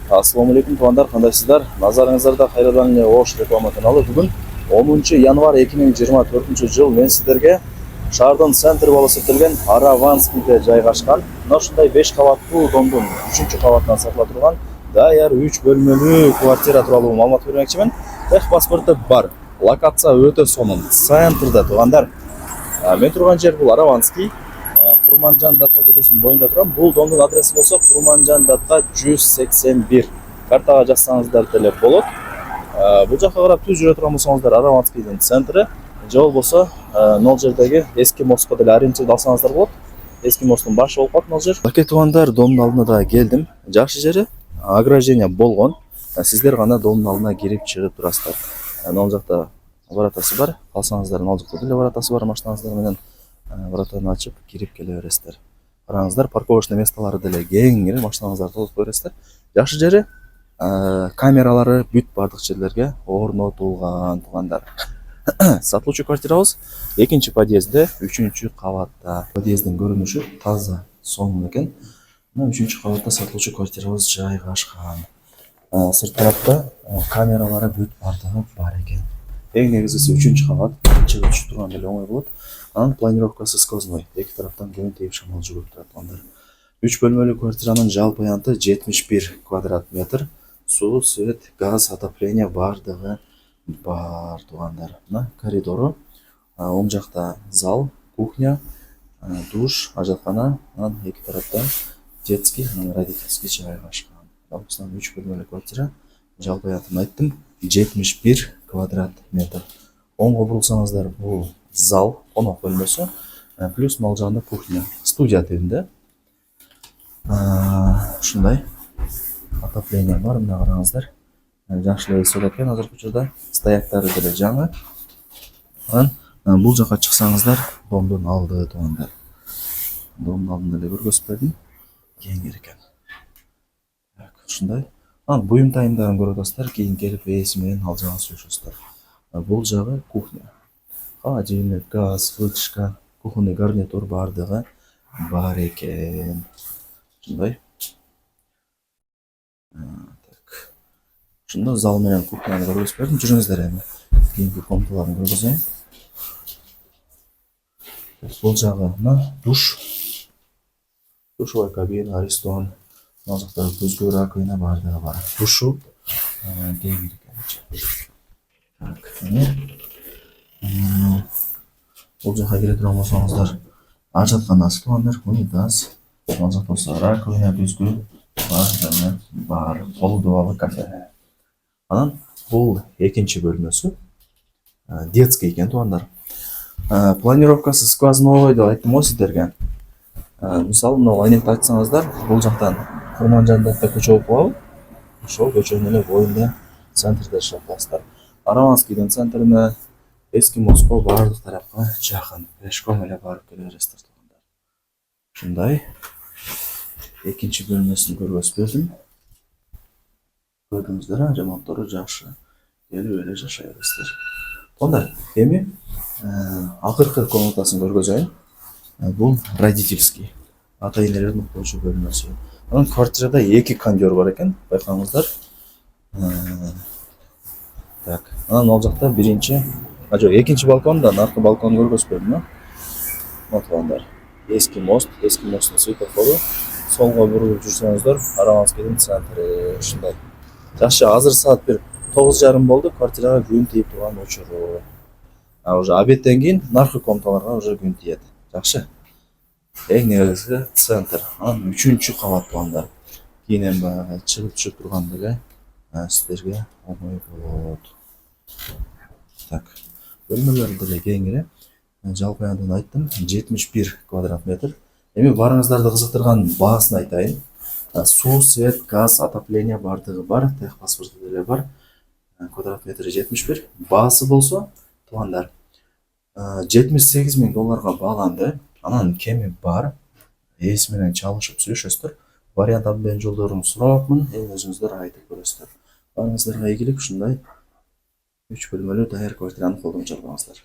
Assalamu alaikum туугандар, кандайсыздар? Назарыңыздарда кайрадан эле Ош реклама каналы. Бүгүн 10 январь 2024 жыл мен сиздерге шаардын центри болуп эсептелген Араванскийде жайгашкан мына ушундай 5 кабаттуу домдун 3-кабатынан сатыла турган даяр 3 бөлмөлүү квартира тууралуу маалымат бермекчимин. Техпаспорты бар. Локация өтө сонун. Центрде туугандар. Мен турган жер бул Араванский. Курманжан Датта көчөсүнүн боюнда турам. Бул домдун адреси болсо Курманжан Датта 181. Картага жазсаңыздар деле болот. Бул жакка карап түз жүрө турган болсоңуздар Араванскийдин центри, же болбосо нол жердеги эски мостко деле ориентир алсаңыздар болот. Эски посттун башы болуп калат нол жер. Баке туугандар, домдун алдына да келдим. Жакшы жери ограждение болгон. Сиздер гана домдун алдына кирип чыгып турасыздар. Нол жакта воротасы бар. Калсаңыздар нол жакта деле воротасы бар, машинаңыздар менен воротаны ачып кирип келе бересиздер. Караңыздар, парковочный местолары деле кеңири, машинаңыздарды тосуп кое бересиздер. Жакшы жери камералары бүт бардык жерлерге орнотулган туугандар. Сатылуучу квартирабыз 2-подъездде, 3-кабатта. Подъездин көрүнүшү таза, сонун экен. Мына 3-кабатта сатылуучу квартирабыз жайгашкан. Сырт тарапта камералары бүт бардыгы бар экен. Эң негизгиси 3-кабат, чыгып түшүп турган эле оңой болот. Анын планировкасы сквозной. Эки тараптан күн тийип шамал жүгүрүп турат туугандар. 3 бөлмөлүү квартиранын жалпы аянты 71 квадрат метр. Суу, свет, газ, отопление бардыгы бар туугандар. Мына коридору, оң жакта зал, кухня, душ, ажаткана, анан эки тарапта детский, родительский жайгашкан. Жалпысынан 3 бөлмөлүү квартира, жалпы аянтын айттым, 71 квадрат метр. Оңго бурулсаңыздар, бул зал, конок бөлмөсү, плюс мал жагында кухня, студия тибинде. Ушундай отопление бар, мына караңыздар. Жакшы эле эсеп экен азыркы учурда. Стояктары деле жаңы. Анан бул жака чыксаңыздар, домдун алды туугандар. Домдун алдын деле көргөзүп бердим. Кеңири экен. Ушундай. Анан буюм тайымдарын көрүп атасыздар, кийин келип ээси менен ал жагын сүйлөшөсүздөр. Бул жагы кухня. Холодильник, газ, вытяжка, кухонный гарнитур бардыгы бар экен. Ушундай. Ушунда зал менен кухняны көргөзүп бердим. Жүрүңүздөр эми. Кийинки комнаталарын көргөзөйүн. Бул жагы мына душ. Душевой кабина, арестон. Мына жакта көзгө раковина бардыгы бар. Душу кеңири экен. Бул жака келе турган болсоңуздар, ажатканасы туугандар, унитаз, ал жакта болсо раковина, көзгө бар, болу дубалы кафе. Анан бул экинчи бөлмөсү, детский экен туугандар. Планировкасы сквозной деп айттым го сиздерге. Мисалы, мына айнекти айтсаңыздар, бул жактан Курманжан Датта көчө болуп калабы. Ошол көчөнүн эле боюнда центрде жашап каласыздар. Араванскийдин центрине эски мостко бардык тарапка жакын. Пешком эле барып келе бересиздер туугандар. Ушундай экинчи бөлмөсүн көргөзүп бердим. Көрдүңүздөр, ремонттору жакшы. Келип эле жашай бересиздер. Туугандар, эми акыркы комнатасын көргөзөйүн. Бул родительский. Ата-энелердин уктоочу бөлмөсү. Анын квартирада 2 кондер бар экен, байкаңыздар. Так, анан ал жакта биринчи, экинчи балконда, наркы балкон көргөзүп бердим, Мына туугандар. Эски мосттун светофору. Солго бурулуп жүрсөңүздөр, Араванскийдин центри ушундай. Жакшы, азыр саат бир 9:30 болду, квартирага күн тийип турган учуру. Уже обедтен кийин наркы комнаталарга уже күн тиет. Жакшы. Эң негизги центр. Анан 3-кабат туугандар. Кийин эми баягы чыгып түшүп турган деле сиздерге оңой болот. Так. Бөлмөлөр деле кеңири. Жалпы аянтын айттым, 71 квадрат метр. Эми барыңыздарды кызыктырган баасын айтайын. Суу, свет, газ, отопление бардыгы бар, техпаспорту деле бар. Квадрат метри 71. Баасы болсо, туугандар, $78,000 бааланды. Анан кеми бар. Ээси менен чалышып сүйлөшөсүздөр. Вариант абдан жолдорун сурапмын, эми өзүңүздөр айтып көрөсүздөр. Барыңыздарга ийгилик, ушундай 3 бөлмөлүү даяр квартираны колдонуп жатабыңыздар.